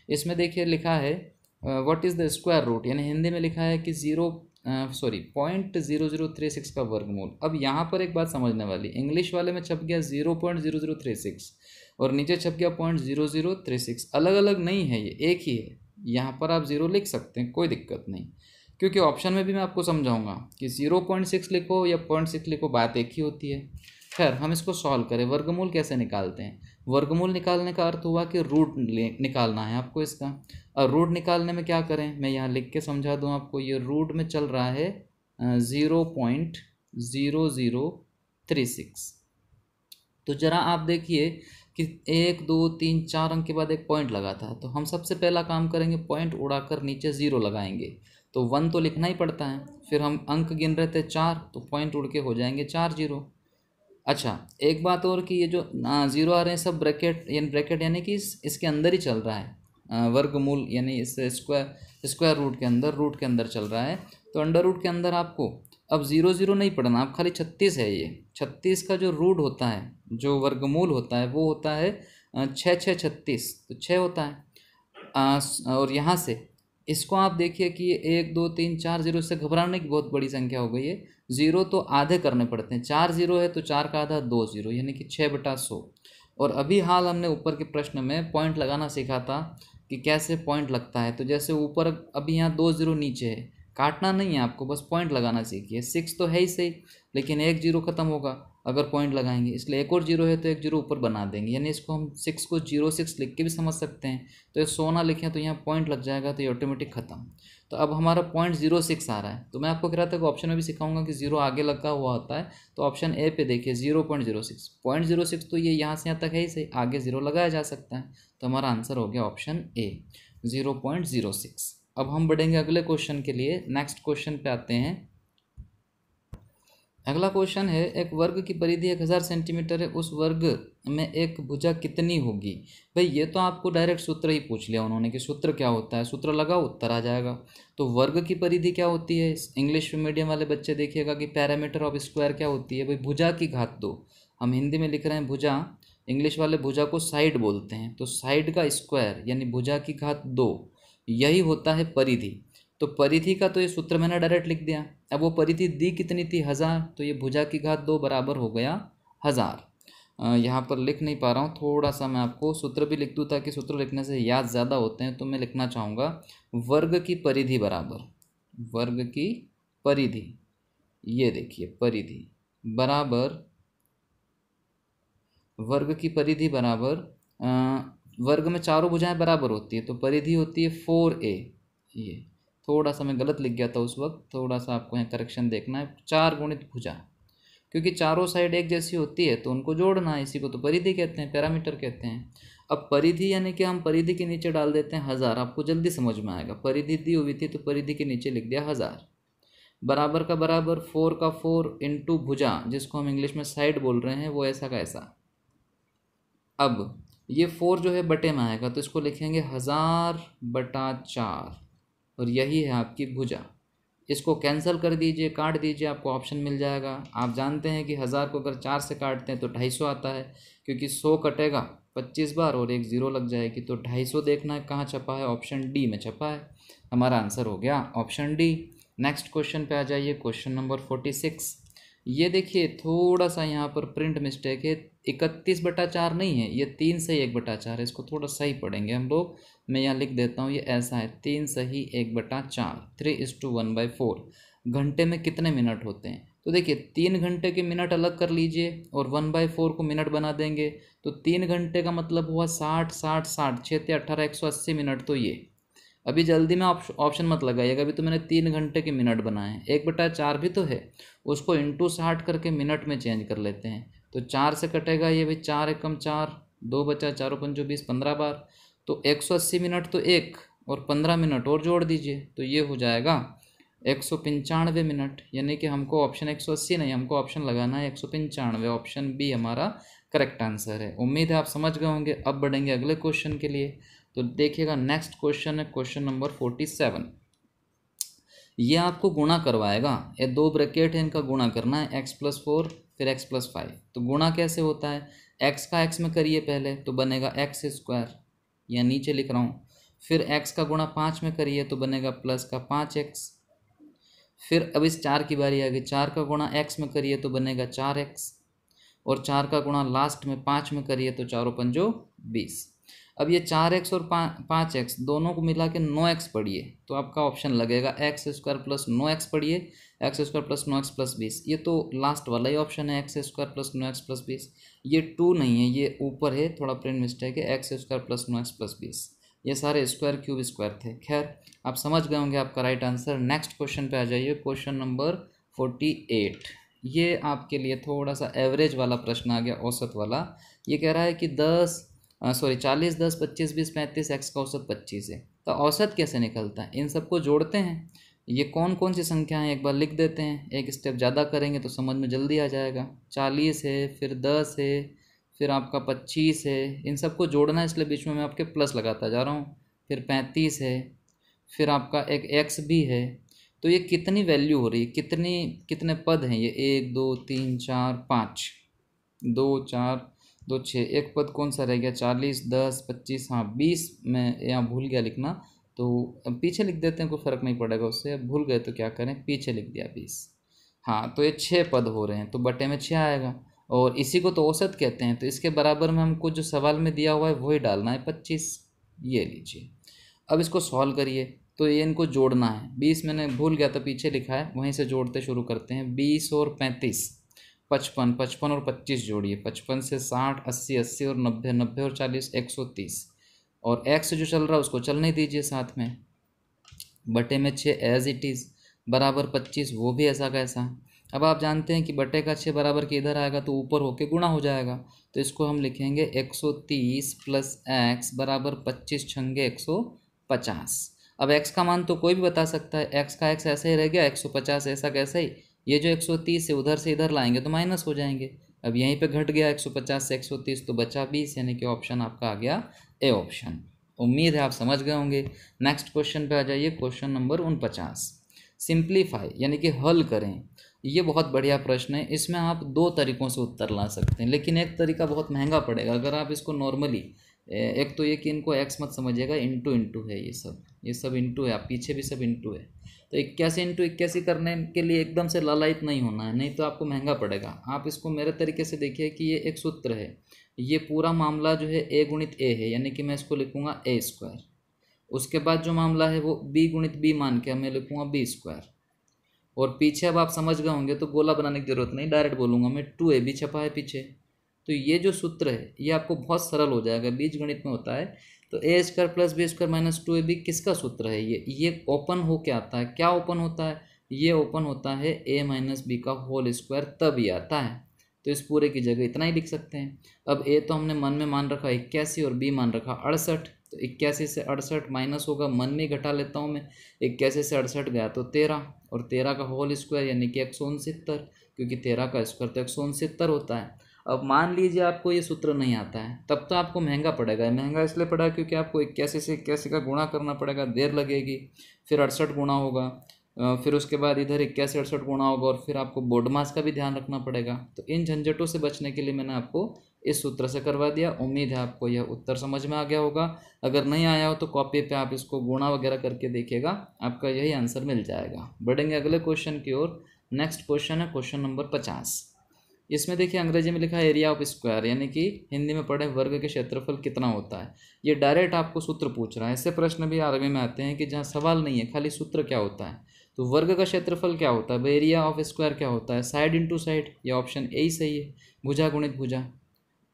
इसमें देखिए लिखा है what is the square root, यानी हिंदी में लिखा है कि 0.0036 का वर्गमूल। अब यहाँ पर एक बात समझने वाली, इंग्लिश वाले में छप गया 0.0036 और नीचे छप गया 0.0036, अलग अलग नहीं है, ये एक ही है। यहाँ पर आप 0 लिख सकते हैं, कोई दिक्कत नहीं, क्योंकि ऑप्शन में भी मैं आपको समझाऊंगा कि 0.6 लिखो या 0.6 लिखो, बात एक ही होती है। खैर हम इसको सॉल्व करें। वर्गमूल कैसे निकालते हैं? वर्गमूल निकालने का अर्थ हुआ कि रूट निकालना है आपको इसका। और रूट निकालने में क्या करें, मैं यहाँ लिख के समझा दूँ आपको। ये रूट में चल रहा है 0.0036। तो ज़रा आप देखिए कि 1 2 3 4 अंक के बाद एक पॉइंट लगा था, तो हम सबसे पहला काम करेंगे, पॉइंट उड़ाकर नीचे 0 लगाएंगे। तो 1 तो लिखना ही पड़ता है। फिर हम अंक गिन रहे थे 4, तो पॉइंट उड़ के हो जाएंगे 4 0। अच्छा, एक बात और कि ये जो 0 आ रहे हैं सब ब्रैकेट यानी कि इसके अंदर ही चल रहा है। वर्गमूल यानी इस स्क्वायर रूट के अंदर चल रहा है। तो अंडर रूट के अंदर आपको अब 0 0 नहीं पढ़ना, आप खाली 36 है। ये 36 का जो रूट होता है, जो वर्गमूल होता है, वो होता है 6 6 36, तो 6 होता है। और यहाँ से इसको आप देखिए कि ये 1 2 3 4 0 से घबराने की बहुत बड़ी संख्या हो गई है। 0 तो आधे करने पड़ते हैं, 4 0 है तो 4 का आधा 2 0, यानी कि 6/100। और अभी हाल हमने ऊपर के प्रश्न में पॉइंट लगाना सीखा था कि कैसे पॉइंट लगता है। तो जैसे ऊपर अभी यहाँ 2 0 नीचे है, काटना नहीं है आपको, बस पॉइंट लगाना सीखिए। 6 तो है ही सही, लेकिन 1 0 खत्म होगा अगर पॉइंट लगाएंगे, इसलिए एक और 0 है तो 1 0 ऊपर बना देंगे, यानी इसको हम 6 को 06 लिख के भी समझ सकते हैं। तो ये 100 ना लिखें तो यहाँ पॉइंट लग जाएगा, तो ये ऑटोमेटिक खत्म। तो अब हमारा 0.06 आ रहा है। तो मैं आपको कह रहा था कि ऑप्शन में भी सिखाऊंगा कि 0 आगे लगा हुआ होता है। तो ऑप्शन ए पे देखिए 0.06 तो ये यहाँ से यहाँ तक है ही सही, आगे 0 लगाया जा सकता है। तो हमारा आंसर हो गया ऑप्शन ए 0.06। अब हम बढ़ेंगे अगले क्वेश्चन के लिए। नेक्स्ट क्वेश्चन पे आते हैं। अगला क्वेश्चन है, एक वर्ग की परिधि 1000 सेंटीमीटर है, उस वर्ग में एक भुजा कितनी होगी? भाई ये तो आपको डायरेक्ट सूत्र ही पूछ लिया उन्होंने कि सूत्र क्या होता है, सूत्र लगाओ उत्तर आ जाएगा। तो वर्ग की परिधि क्या होती है? इंग्लिश मीडियम वाले बच्चे देखिएगा कि पैरामीटर ऑफ स्क्वायर क्या होती है। भाई भुजा की घात 2, हम हिंदी में लिख रहे हैं भुजा, इंग्लिश वाले भुजा को साइड बोलते हैं। तो साइड का स्क्वायर यानी भुजा की घात 2, यही होता है परिधि। तो परिधि का तो ये सूत्र मैंने डायरेक्ट लिख दिया। अब वो परिधि दी कितनी थी? 1000, तो ये भुजा की घात 2 बराबर हो गया 1000। यहाँ पर लिख नहीं पा रहा हूँ, थोड़ा सा मैं आपको सूत्र भी लिख दूँ ताकि सूत्र लिखने से याद ज़्यादा होते हैं। तो मैं लिखना चाहूँगा वर्ग की परिधि बराबर, वर्ग की परिधि, ये देखिए परिधि बराबर, वर्ग की परिधि बराबर वर्ग में चारों भुजाएं बराबर होती है, तो परिधि होती है 4a। ये थोड़ा सा मैं गलत लिख गया था उस वक्त, थोड़ा सा आपको यहाँ करेक्शन देखना है। 4 गुणित भुजा, क्योंकि चारों साइड एक जैसी होती है तो उनको जोड़ना है, इसी को तो परिधि कहते हैं, पैरामीटर कहते हैं। अब परिधि यानी कि हम परिधि के नीचे डाल देते हैं 1000, आपको जल्दी समझ में आएगा। परिधि दी हुई थी तो परिधि के नीचे लिख दिया 1000, बराबर का बराबर 4 का 4 इंटू भुजा, जिसको हम इंग्लिश में साइड बोल रहे हैं, वो ऐसा का ऐसा। अब ये 4 जो है बटे में आएगा, तो इसको लिखेंगे 1000/4, और यही है आपकी भुजा। इसको कैंसिल कर दीजिए, काट दीजिए, आपको ऑप्शन मिल जाएगा। आप जानते हैं कि 1000 को अगर 4 से काटते हैं तो 250 आता है, क्योंकि 100 कटेगा 25 बार और एक 0 लग जाएगी। तो 250 देखना है कहाँ छपा है, ऑप्शन डी में छपा है। हमारा आंसर हो गया ऑप्शन डी। नेक्स्ट क्वेश्चन पे आ जाइए, क्वेश्चन नंबर 46। ये देखिए थोड़ा सा यहाँ पर प्रिंट मिस्टेक है, 31/4 नहीं है, ये 3 सही 1/4 है। इसको थोड़ा सही पढ़ेंगे हम लोग। मैं यहाँ लिख देता हूँ, ये ऐसा है 3 सही 1/4, 3:1/4। घंटे में कितने मिनट होते हैं? तो देखिए 3 घंटे के मिनट अलग कर लीजिए और 1/4 को मिनट बना देंगे, तो 3 घंटे का मतलब हुआ 60 60 60, 6 × 18 180 मिनट। तो ये अभी जल्दी में ऑप्शन मत लगाइएगा, अभी तो मैंने 3 घंटे के मिनट बनाए हैं। 1/4 भी तो है, उसको इंटू 60 करके मिनट में चेंज कर लेते हैं। तो 4 से कटेगा ये भाई, 4 एकम 4, 2 बचा 4 पंचो 20, 15 बार। तो 180 मिनट तो एक, और 15 मिनट और जोड़ दीजिए, तो ये हो जाएगा 195 मिनट। यानी कि हमको ऑप्शन 180 नहीं, हमको ऑप्शन लगाना है 195। ऑप्शन बी हमारा करेक्ट आंसर है। उम्मीद है आप समझ गए होंगे। अब बढ़ेंगे अगले क्वेश्चन के लिए। तो देखिएगा, नेक्स्ट क्वेश्चन है क्वेश्चन नंबर 47। ये आपको गुणा करवाएगा, ये 2 ब्रैकेट है, इनका गुणा करना है, x+4 फिर x+5। तो गुणा कैसे होता है, x का x में करिए पहले तो बनेगा x², या नीचे लिख रहा हूँ। फिर x का गुणा 5 में करिए तो बनेगा प्लस का 5x। फिर अब इस 4 की बारी आ गई, 4 का गुणा x में करिए तो बनेगा 4x, और 4 का गुणा लास्ट में 5 में करिए तो 4 पंजो 20। अब ये 4x और 5x दोनों को मिला के 9x पढ़िए, तो आपका ऑप्शन लगेगा x² + 9x पढ़िए, x² + 9x + 20। ये तो लास्ट वाला ही ऑप्शन है, x² + 9x + 20। ये 2 नहीं है, ये ऊपर है, थोड़ा प्रिंट मिस्टेक है, x² + 9x + 20। ये सारे स्क्वायर क्यूब स्क्वायर थे। खैर, आप समझ गए होंगे आपका राइट आंसर। नेक्स्ट क्वेश्चन पे आ जाइए, क्वेश्चन नंबर 48। ये आपके लिए थोड़ा सा एवरेज वाला प्रश्न आ गया, औसत वाला। ये कह रहा है कि 40, 10, 25, 20, 35, x का औसत 25 है। तो औसत कैसे निकलता है, इन सबको जोड़ते हैं। ये कौन कौन सी संख्या हैं एक बार लिख देते हैं, एक स्टेप ज़्यादा करेंगे तो समझ में जल्दी आ जाएगा। 40 है, फिर 10 है, फिर आपका 25 है, इन सबको जोड़ना है, इसलिए बीच में मैं आपके प्लस लगाता जा रहा हूँ। फिर 35 है, फिर आपका एक x भी है। तो ये कितनी वैल्यू हो रही है, कितने पद हैं ये, 1 2 3 4 5, 2 4 2 6, एक पद कौन सा रह गया, 40 10 25, हाँ 20 मैं यहाँ भूल गया लिखना, तो अब पीछे लिख देते हैं, कोई फ़र्क नहीं पड़ेगा उससे। अब भूल गए तो क्या करें, पीछे लिख दिया 20। हाँ, तो ये 6 पद हो रहे हैं, तो बटे में 6 आएगा, और इसी को तो औसत कहते हैं। तो इसके बराबर में हमको जो सवाल में दिया हुआ है वही डालना है, 25। ये लीजिए, अब इसको सॉल्व करिए। तो ये इनको जोड़ना है, 20 मैंने भूल गया था पीछे लिखा है, वहीं से जोड़ते शुरू करते हैं। 20 और 35, 55, 55 और 25 जोड़िए, 55 से 60, 80, 80 और 90, 90 और 40, 130। और x जो चल रहा है उसको चलने दीजिए साथ में, बटे में 6 एज इट इज़, बराबर 25, वो भी ऐसा कैसा। अब आप जानते हैं कि बटे का 6 बराबर के इधर आएगा तो ऊपर होके गुणा हो जाएगा। तो इसको हम लिखेंगे 130 + x बराबर 25 छंगे 150। अब x का मान तो कोई भी बता सकता है, x का x ऐसे ही रह गया, 150 ऐसा कैसे ही। ये जो 130 से इधर लाएंगे तो माइनस हो जाएंगे। अब यहीं पे घट गया 150 से 130, तो बचा 20, यानी कि ऑप्शन आपका आ गया ए ऑप्शन। उम्मीद है आप समझ गए होंगे। नेक्स्ट क्वेश्चन पे आ जाइए, क्वेश्चन नंबर 49। सिंप्लीफाई यानी कि हल करें। ये बहुत बढ़िया प्रश्न है, इसमें आप 2 तरीक़ों से उत्तर ला सकते हैं, लेकिन एक तरीका बहुत महंगा पड़ेगा अगर आप इसको नॉर्मली। एक तो ये कि इनको x मत समझिएगा, इंटू है, ये सब इंटू है, आप पीछे भी सब इंटू है। तो 81 × 81 करने के लिए एकदम से लालायित नहीं होना है, नहीं तो आपको महंगा पड़ेगा। आप इसको मेरे तरीके से देखिए कि ये एक सूत्र है, ये पूरा मामला जो है a × a है, यानी कि मैं इसको लिखूँगा a²। उसके बाद जो मामला है वो b × b मान के मैं लिखूँगा b²। और पीछे अब आप समझ गए होंगे तो गोला बनाने की ज़रूरत नहीं, डायरेक्ट बोलूँगा मैं, 2ab छपा है पीछे। तो ये जो सूत्र है ये आपको बहुत सरल हो जाएगा, बीज गणित में होता है। तो a² + b² - 2ab किसका सूत्र है, ये ओपन हो के आता है। क्या ओपन होता है, ये ओपन होता है a - b का होल स्क्वायर, तब ये आता है। तो इस पूरे की जगह इतना ही लिख सकते हैं। अब a तो हमने मन में मान रखा 81 और b मान रखा 68। तो 81 से 68 माइनस होगा, मन में घटा लेता हूँ मैं, 81 से 68 गया तो 13, और 13 का होल स्क्वायर यानी कि 169, क्योंकि 13 का स्क्वायर तो 169 होता है। अब मान लीजिए आपको ये सूत्र नहीं आता है, तब तो आपको महंगा पड़ेगा। महंगा इसलिए पड़ा क्योंकि आपको 81 से 81 का गुणा करना पड़ेगा, देर लगेगी, फिर 68 गुणा होगा, फिर उसके बाद इधर 81 68 गुणा होगा, और फिर आपको बोर्ड मास का भी ध्यान रखना पड़ेगा। तो इन झंझटों से बचने के लिए मैंने आपको इस सूत्र से करवा दिया। उम्मीद है आपको यह उत्तर समझ में आ गया होगा। अगर नहीं आया हो तो कॉपी पे आप इसको गुणा वगैरह करके देखिएगा, आपका यही आंसर मिल जाएगा। बढ़ेंगे अगले क्वेश्चन की ओर। नेक्स्ट क्वेश्चन है क्वेश्चन नंबर 50। इसमें देखिए अंग्रेजी में लिखा है एरिया ऑफ स्क्वायर, यानी कि हिंदी में पढ़े वर्ग के क्षेत्रफल कितना होता है। ये डायरेक्ट आपको सूत्र पूछ रहा है। ऐसे प्रश्न भी आर्मी में आते हैं कि जहाँ सवाल नहीं है, खाली सूत्र क्या होता है। तो वर्ग का क्षेत्रफल क्या होता है, एरिया ऑफ स्क्वायर क्या होता है, साइड इंटू साइड, ये ऑप्शन ए ही सही है, भुजा गुणित भुजा।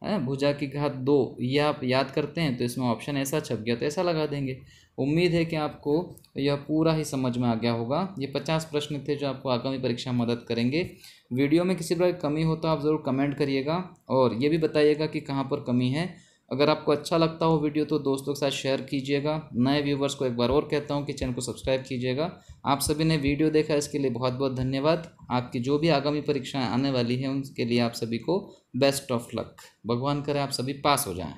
है। भुजा की घात 2 ये आप याद करते हैं तो इसमें ऑप्शन ऐसा छप गया तो ऐसा लगा देंगे। उम्मीद है कि आपको यह पूरा ही समझ में आ गया होगा। ये 50 प्रश्न थे जो आपको आगामी परीक्षा में मदद करेंगे। वीडियो में किसी प्रकार की कमी हो तो आप ज़रूर कमेंट करिएगा और ये भी बताइएगा कि कहाँ पर कमी है। अगर आपको अच्छा लगता हो वीडियो तो दोस्तों के साथ शेयर कीजिएगा। नए व्यूवर्स को एक बार और कहता हूँ कि चैनल को सब्सक्राइब कीजिएगा। आप सभी ने वीडियो देखा इसके लिए बहुत बहुत धन्यवाद। आपकी जो भी आगामी परीक्षाएं आने वाली हैं उनके लिए आप सभी को बेस्ट ऑफ लक। भगवान करे आप सभी पास हो जाएं।